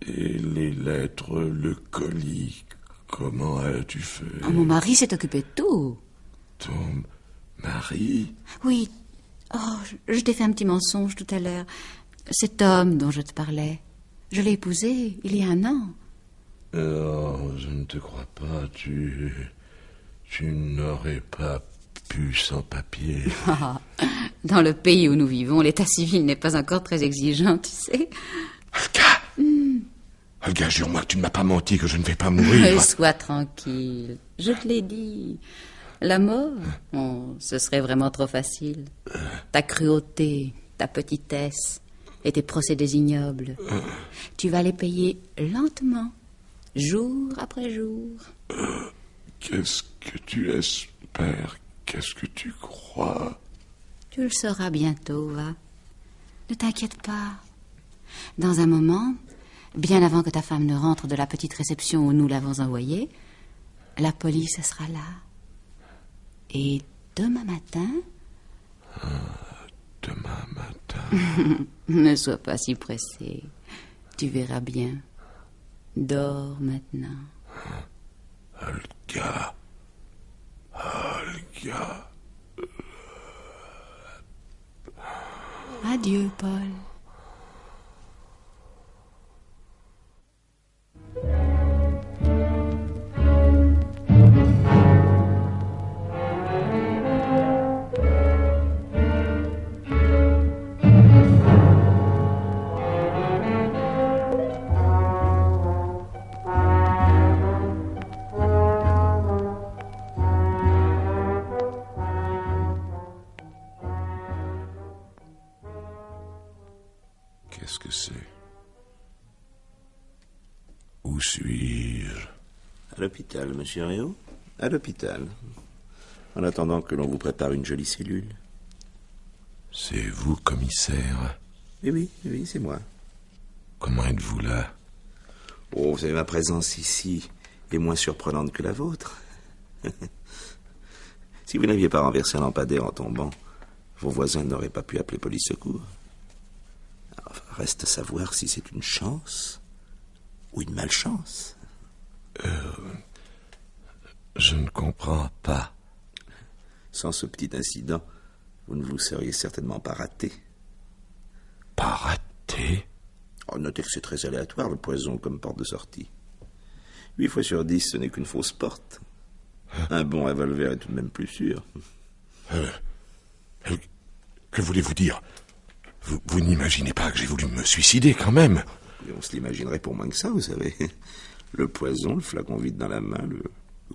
Et les lettres, le colis, comment as-tu fait? Oh, mon mari s'est occupé de tout. Ton mari? Oui. Oh, je t'ai fait un petit mensonge tout à l'heure. Cet homme dont je te parlais, je l'ai épousé il y a 1 an. Oh, je ne te crois pas. Tu n'aurais pas pu sans papier. Dans le pays où nous vivons, l'état civil n'est pas encore très exigeant, tu sais. Olga! Olga, jure-moi que tu ne m'as pas menti, que je ne vais pas mourir. Sois tranquille. Je te l'ai dit. La mort, ce serait vraiment trop facile. Ta cruauté, ta petitesse et tes procédés ignobles. Tu vas les payer lentement, jour après jour. Qu'est-ce que tu espères? Qu'est-ce que tu crois? Tu le sauras bientôt, va. Ne t'inquiète pas. Dans un moment, bien avant que ta femme ne rentre de la petite réception où nous l'avons envoyée, la police sera là. Et demain matin... Demain matin... Ne sois pas si pressé. Tu verras bien. Dors maintenant. Olga... Olga... Adieu, Paul. Qu'est-ce que c'est? Où suis-je? À l'hôpital, monsieur Réau. À l'hôpital. En attendant que l'on vous prépare une jolie cellule. C'est vous, commissaire? Oui, c'est moi. Comment êtes-vous là? Oh, vous savez, ma présence ici est moins surprenante que la vôtre. Si vous n'aviez pas renversé un lampadaire en tombant, vos voisins n'auraient pas pu appeler police secours. Alors, reste à savoir si c'est une chance ou une malchance. Je ne comprends pas. Sans ce petit incident, vous ne vous seriez certainement pas raté. Pas raté? Oh, notez que c'est très aléatoire, le poison, comme porte de sortie. 8 fois sur 10, ce n'est qu'une fausse porte. Un bon revolver est tout de même plus sûr. Que voulez-vous dire? Vous n'imaginez pas que j'ai voulu me suicider, quand même? Et on se l'imaginerait pour moins que ça, vous savez. Le poison, le flacon vide dans la main, le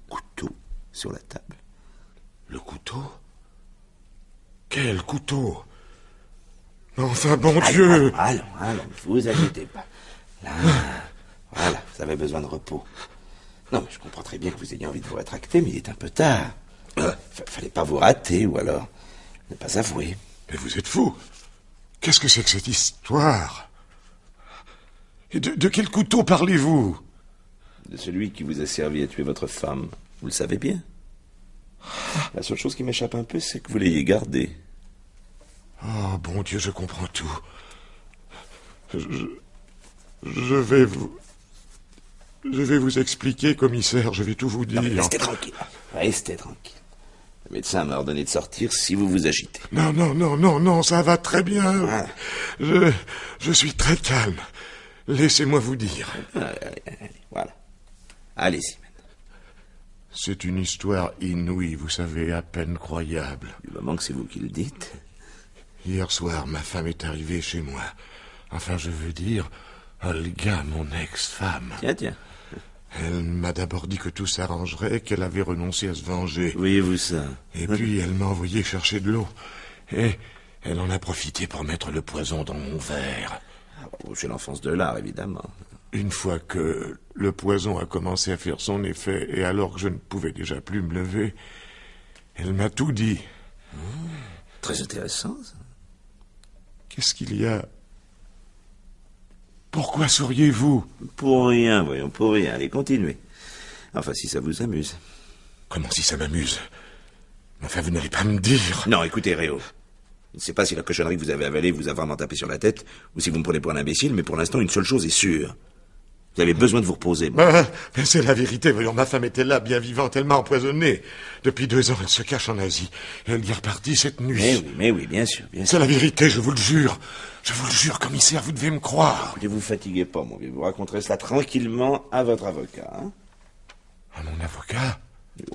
couteau sur la table. Le couteau? Quel couteau? Enfin, bon Dieu! Allons, ne vous agitez pas. Là, voilà, vous avez besoin de repos. Non, mais je comprends très bien que vous ayez envie de vous rétracter, mais il est un peu tard. Fallait pas vous rater, ou alors ne pas avouer. Mais vous êtes fou! Qu'est-ce que c'est que cette histoire? Et de quel couteau parlez-vous? De celui qui vous a servi à tuer votre femme. Vous le savez bien. La seule chose qui m'échappe un peu, c'est que vous l'ayez gardé. Oh, bon Dieu, je comprends tout. Je vais vous expliquer, commissaire, je vais tout vous dire. Non, mais restez tranquille. Restez tranquille. Le médecin m'a ordonné de sortir si vous vous agitez. Non, ça va très bien. Voilà. Je suis très calme. Laissez-moi vous dire. Allez, voilà. Allez-y, maintenant. C'est une histoire inouïe, vous savez, à peine croyable. Du moment que c'est vous qui le dites. Hier soir, ma femme est arrivée chez moi. Enfin, je veux dire, Olga, mon ex-femme. Tiens. Elle m'a d'abord dit que tout s'arrangerait, qu'elle avait renoncé à se venger. Voyez-vous ça? Et puis, elle m'a envoyé chercher de l'eau. Et elle en a profité pour mettre le poison dans mon verre. C'est l'enfance de l'art, évidemment. Une fois que le poison a commencé à faire son effet, et alors que je ne pouvais déjà plus me lever, elle m'a tout dit. Très intéressant, ça. Qu'est-ce qu'il y a? Pourquoi souriez-vous? Pour rien, voyons, pour rien. Allez, continuez. Enfin, si ça vous amuse. Comment si ça m'amuse? Enfin, vous n'allez pas me dire... Non, écoutez, Réo. Je ne sais pas si la cochonnerie que vous avez avalée vous a vraiment tapé sur la tête, ou si vous me prenez pour un imbécile, mais pour l'instant, une seule chose est sûre. Vous avez besoin de vous reposer. Mais c'est la vérité, voyons, ma femme était là, bien vivante, elle m'a empoisonné. Depuis 2 ans, elle se cache en Asie. Et elle y est repartie cette nuit. Mais oui, bien sûr. C'est la vérité, je vous le jure. Je vous le jure, commissaire, vous devez me croire. Ne vous fatiguez pas, mon vieux. Vous raconterez cela tranquillement à votre avocat. Hein? À mon avocat?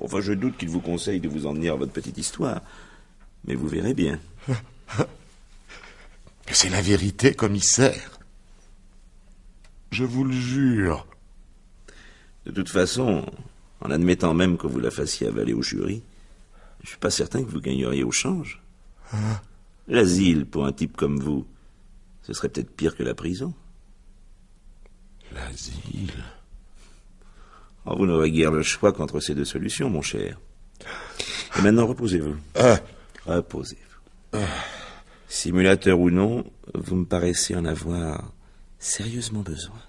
Enfin, je doute qu'il vous conseille de vous en tenir à votre petite histoire. Mais vous verrez bien. Mais c'est la vérité, commissaire. Je vous le jure. De toute façon, en admettant même que vous la fassiez avaler au jury, je suis pas certain que vous gagneriez au change. L'asile, pour un type comme vous, ce serait peut-être pire que la prison. L'asile? Oh, vous n'aurez guère le choix qu'entre ces 2 solutions, mon cher. Et maintenant, reposez-vous. Reposez-vous. Simulateur ou non, vous me paraissez en avoir sérieusement besoin.